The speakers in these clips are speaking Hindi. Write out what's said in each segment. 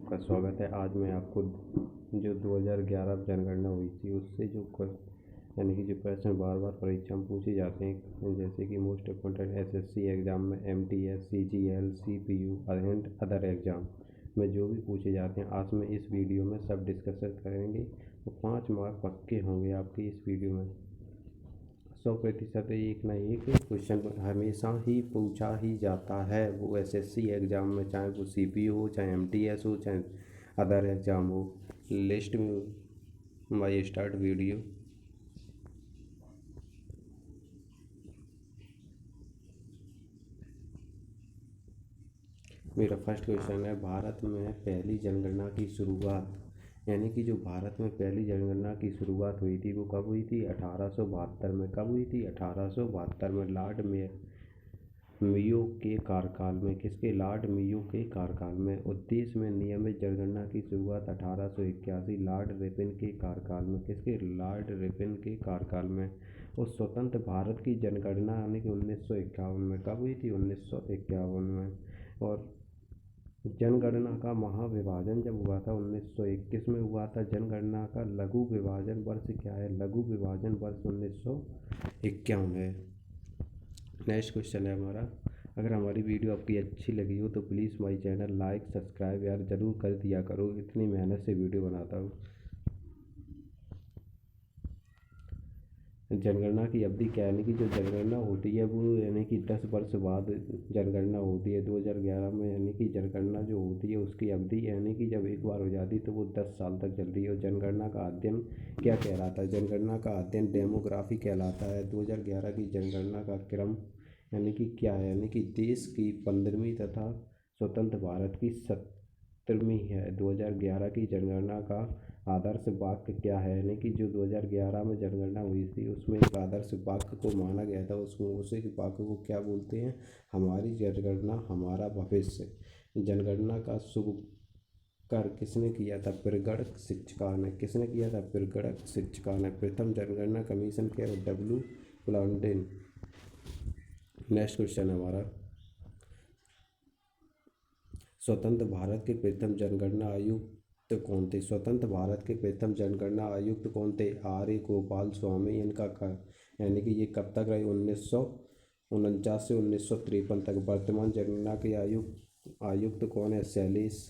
आपका स्वागत है। आज मैं आपको जो 2011 जनगणना हुई थी उससे जो यानी कि जो प्रश्न बार बार परीक्षा में पूछे जाते हैं, जैसे कि मोस्ट इम्पोर्टेंट एसएससी एग्ज़ाम में MTS, CGL, CPU and other exam में जो भी पूछे जाते हैं, आज मैं इस वीडियो में सब डिस्कस करेंगे और 5 मार्क पक्के होंगे आपके इस वीडियो में। 100% एक ना एक क्वेश्चन हमेशा ही पूछा ही जाता है, वो एसएससी एग्ज़ाम में, चाहे वो सीपीयू हो, चाहे एमटीएस हो, चाहे अदर एग्ज़ाम हो। लिस्ट में बाई स्टार्ट वीडियो। मेरा फर्स्ट क्वेश्चन है, भारत में पहली जनगणना की शुरुआत, यानी कि जो भारत में पहली जनगणना की शुरुआत हुई थी वो कब हुई थी? 1872 में। कब हुई थी? 1872 में, लॉर्ड मेयो के कार्यकाल में। किसके? लॉर्ड मेयो के कार्यकाल में। उद्देश्य में नियमित जनगणना की शुरुआत 1881, लॉर्ड रिपन के कार्यकाल में। किसके? लॉर्ड रिपन के कार्यकाल में। और स्वतंत्र भारत की जनगणना यानी कि 1951 में। कब हुई थी? 1951 में। और जनगणना का महाविभाजन जब हुआ था 1921 में हुआ था। जनगणना का लघु विभाजन वर्ष क्या है? लघु विभाजन वर्ष 1951 है। नेक्स्ट क्वेश्चन है हमारा, अगर हमारी वीडियो आपकी अच्छी लगी हो तो प्लीज़ हमारी चैनल लाइक सब्सक्राइब यार ज़रूर कर दिया करो, इतनी मेहनत से वीडियो बनाता हूँ। जनगणना की अवधि क्या है? यानी कि जो जनगणना होती है वो यानी कि 10 वर्ष बाद जनगणना होती है। 2011 में यानी कि जनगणना जो होती है उसकी अवधि यानी कि जब एक बार हो जाती है तो वो 10 साल तक चल रही है। और जनगणना का अध्ययन क्या कहलाता है? जनगणना का अध्ययन डेमोग्राफी कहलाता है। 2011 की जनगणना का क्रम यानी कि क्या है? यानी कि देश की 15वीं तथा स्वतंत्र भारत की 70वीं है। 2011 की जनगणना का आदर्श वाक्य क्या है? यानी कि जो 2011 में जनगणना हुई थी उसमें एक आदर्श वाक्य को माना गया था, उसमें उसी वाक्य को क्या बोलते हैं? हमारी जनगणना हमारा भविष्य। जनगणना का शुभ कर किसने किया था? पिरगढ़ शिक्षका ने। किसने किया था? पिरगढ़ शिक्षका ने। प्रथम जनगणना कमीशन क्या है? W plantain. नेक्स्ट क्वेश्चन है हमारा, स्वतंत्र भारत के प्रथम जनगणना आयुक्त कौन थे? स्वतंत्र भारत के प्रथम जनगणना आयुक्त कौन थे? आर्य गोपाल स्वामी। इनका यानी कि ये कब तक रहे? 1949 से 1953 तक। वर्तमान जनगणना के आयुक्त कौन है? शैलेश।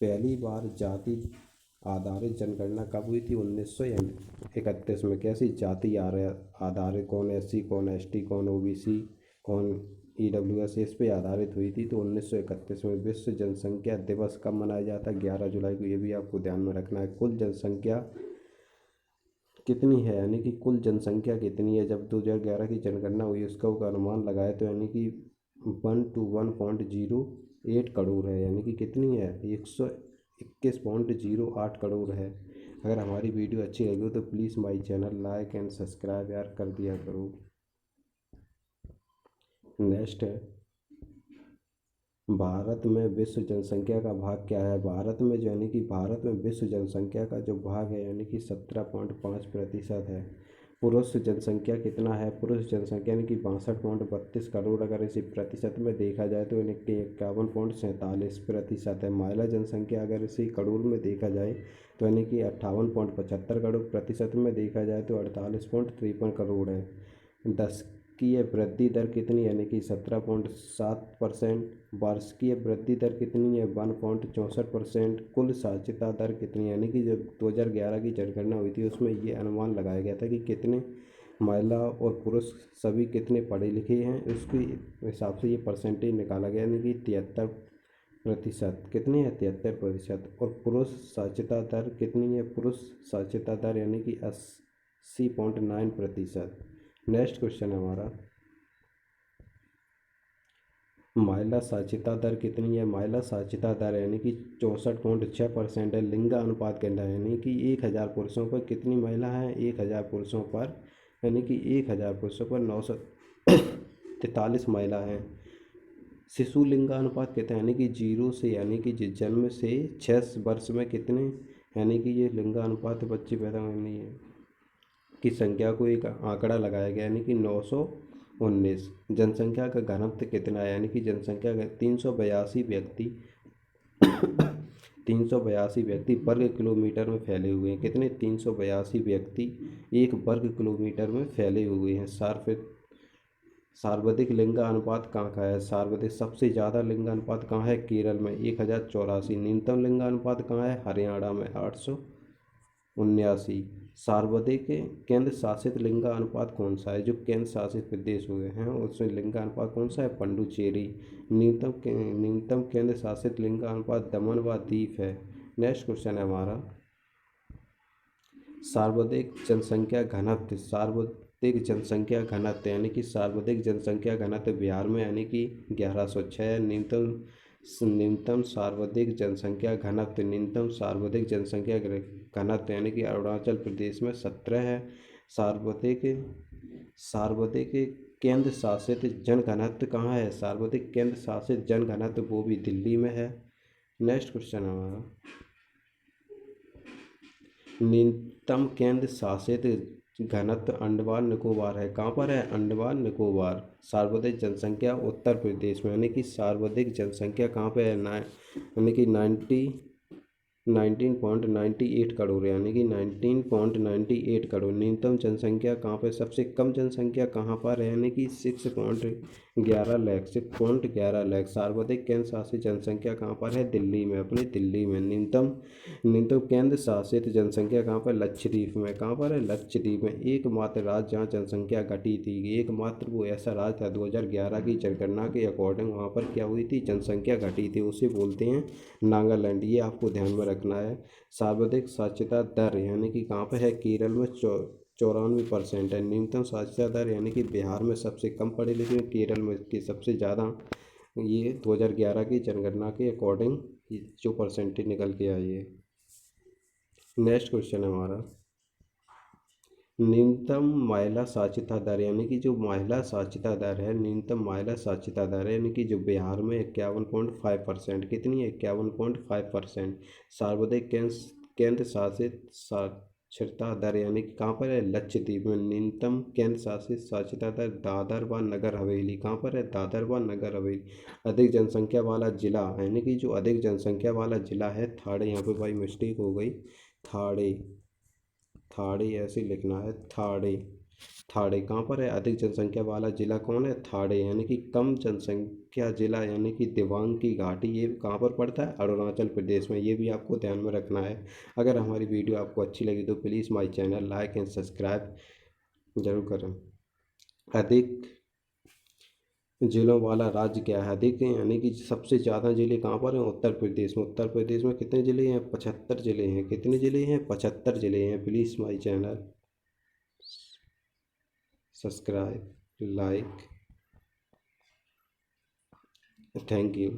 पहली बार जाति आधारित जनगणना कब हुई थी? 1931 में। कैसी? जाति आधारित। कौन एससी, कौन एसटी, कौन ओबीसी, कौन ईडब्ल्यूएस, इस पे आधारित हुई थी। तो 1931 में। विश्व जनसंख्या दिवस कब मनाया जाता है? 11 जुलाई को। ये भी आपको ध्यान में रखना है। कुल जनसंख्या कितनी है? यानी कि कुल जनसंख्या कितनी है? जब 2011 की जनगणना हुई उसका अनुमान लगाए तो यानी कि 1 to 1.08 करोड़ है। यानी कि कितनी है? 121.08 करोड़ है। अगर हमारी वीडियो अच्छी लगी हो तो प्लीज़ हमारी चैनल लाइक एंड सब्सक्राइब यार कर दिया करो। नेक्स्ट है, भारत में विश्व जनसंख्या का भाग क्या है? भारत में जो यानी कि भारत में विश्व जनसंख्या का जो भाग है यानी कि 17.5% है। पुरुष जनसंख्या कितना है? पुरुष जनसंख्या यानी कि 62.32 करोड़। अगर इसे प्रतिशत में देखा जाए तो यानी कि 51.47% है। महिला जनसंख्या अगर इसे करोड़ में देखा जाए तो यानी कि 58.75 करोड़। प्रतिशत में देखा जाए तो 48.53 करोड़ है। 10 की यह वृद्धि दर कितनी? यानी कि 17.7%। वार्षिकीय वृद्धि दर कितनी है? 1.64%। कुल साक्षरता दर कितनी? यानी कि जब 2011 की जनगणना हुई थी उसमें ये अनुमान लगाया गया था कि कितने महिला और पुरुष सभी कितने पढ़े लिखे हैं, उसके हिसाब से ये परसेंटेज निकाला गया। यानी कि 73%। कितनी है? 73%। और पुरुष साक्षरता दर कितनी है? पुरुष साक्षरता दर यानी कि 80.9%। नेक्स्ट क्वेश्चन है हमारा, महिला साक्षरता दर कितनी है? महिला साक्षरता दर यानी कि 64.6% है। लिंग अनुपात कहना है यानी कि 1000 पुरुषों पर कितनी महिला है? 1000 पुरुषों पर यानी कि 1000 पुरुषों पर 943 महिला हैं। शिशु लिंग अनुपात कहते हैं यानी कि 0 से यानी कि जन्म से 6 वर्ष में कितने, यानी कि ये लिंग अनुपात बच्चे पैदा होने की संख्या को एक आंकड़ा लगाया गया यानी कि 919। जनसंख्या का घनत्व कितना है? यानी कि जनसंख्या का 382 व्यक्ति 382 व्यक्ति वर्ग किलोमीटर में फैले हुए हैं। कितने? 382 व्यक्ति 1 वर्ग किलोमीटर में फैले हुए हैं। सर्वाधिक लिंगानुपात कहाँ का है? सर्वाधिक सबसे ज़्यादा लिंगानुपात कहाँ है? केरल में 1084। न्यूनतम लिंगानुपात कहाँ है? हरियाणा में 879। सर्वाधिक केंद्र शासित लिंगानुपात कौन सा है? जो केंद्र शासित प्रदेश हुए हैं उसमें लिंगानुपात कौन सा है? पुडुचेरी। न्यूनतम केंद्र शासित लिंगानुपात दमन व दीव है। नेक्स्ट क्वेश्चन है हमारा, सर्वाधिक जनसंख्या घनत्व। सर्वाधिक जनसंख्या घनत्व यानी कि सर्वाधिक जनसंख्या घनत्व बिहार में यानी कि 1106। न्यूनतम सर्वाधिक जनसंख्या घनत्व, न्यूनतम सर्वाधिक जनसंख्या घनत्व यानी कि अरुणाचल प्रदेश में 17 है। सर्वाधिक केंद्र शासित जन घनत्व कहाँ है? सर्वाधिक केंद्र शासित जन घनत्व वो भी दिल्ली में है। नेक्स्ट क्वेश्चन हमारा, न्यूनतम केंद्र शासित घनत्व अंडमान निकोबार है। कहाँ पर है? अंडमान निकोबार। सर्वाधिक जनसंख्या उत्तर प्रदेश में यानी कि सर्वाधिक जनसंख्या कहाँ पे है? यानी कि 19.98 करोड़ यानी कि 19.98 करोड़। न्यूनतम जनसंख्या कहाँ पर? सबसे कम जनसंख्या कहाँ पर है? यानी कि 6.11 लाख। 6.11 लाख। सर्वाधिक केंद्र शासित जनसंख्या कहाँ पर है? दिल्ली में, अपने दिल्ली में। न्यूनतम केंद्र शासित जनसंख्या कहाँ पर? लक्षद्वीप में। कहाँ पर है? लक्षद्वीप में। एकमात्र राज्य जहाँ जनसंख्या घटी थी, एकमात्र वो ऐसा राज्य था 2011 की जनगणना के अकॉर्डिंग वहाँ पर क्या हुई थी? जनसंख्या घटी थी, उसे बोलते हैं नागालैंड। ये आपको ध्यान में रखना है। सर्वाधिक साक्षरता दर यानी कि कहाँ पर है? केरल में 94% है। न्यूनतम साक्षरता दर यानी कि बिहार में सबसे कम पढ़े लिखे, केरल में की सबसे ज़्यादा। ये 2011 की जनगणना के अकॉर्डिंग जो परसेंटेज निकल के आई है। नेक्स्ट क्वेश्चन है हमारा, न्यूनतम महिला साक्षरता दर यानी कि जो महिला साक्षरता दर है, न्यूनतम महिला साक्षरता दर यानी कि जो बिहार में 51.5%। कितनी है? 51.5%। सर्वाधिक केंद्र शासित साक्षरता दर यानी कि कहाँ पर है? लक्षद्वीप में। न्यूनतम केंद्र शासित साक्षरता दर दादर व नगर हवेली। कहाँ पर है? दादर व नगर हवेली। अधिक जनसंख्या वाला जिला यानी कि जो अधिक जनसंख्या वाला जिला है थाड़े। यहाँ पे भाई मिस्टेक हो गई, थाड़े। थाड़े ऐसे लिखना है, थाड़े। थाड़े कहाँ पर है? अधिक जनसंख्या वाला जिला कौन है? थाड़े। यानी कि कम जनसंख्या जिला यानी कि दिबांग की घाटी, ये कहाँ पर पड़ता है? अरुणाचल प्रदेश में। ये भी आपको ध्यान में रखना है। अगर हमारी वीडियो आपको अच्छी लगी तो please my channel like and subscribe जरूर करें। अधिक जिलों वाला राज्य क्या है? अधिक यानी कि सबसे ज़्यादा जिले कहाँ पर हैं? उत्तर प्रदेश में। उत्तर प्रदेश में कितने ज़िले हैं? 75 ज़िले हैं। कितने ज़िले हैं? 75 ज़िले हैं। Please my channel subscribe, like, thank you.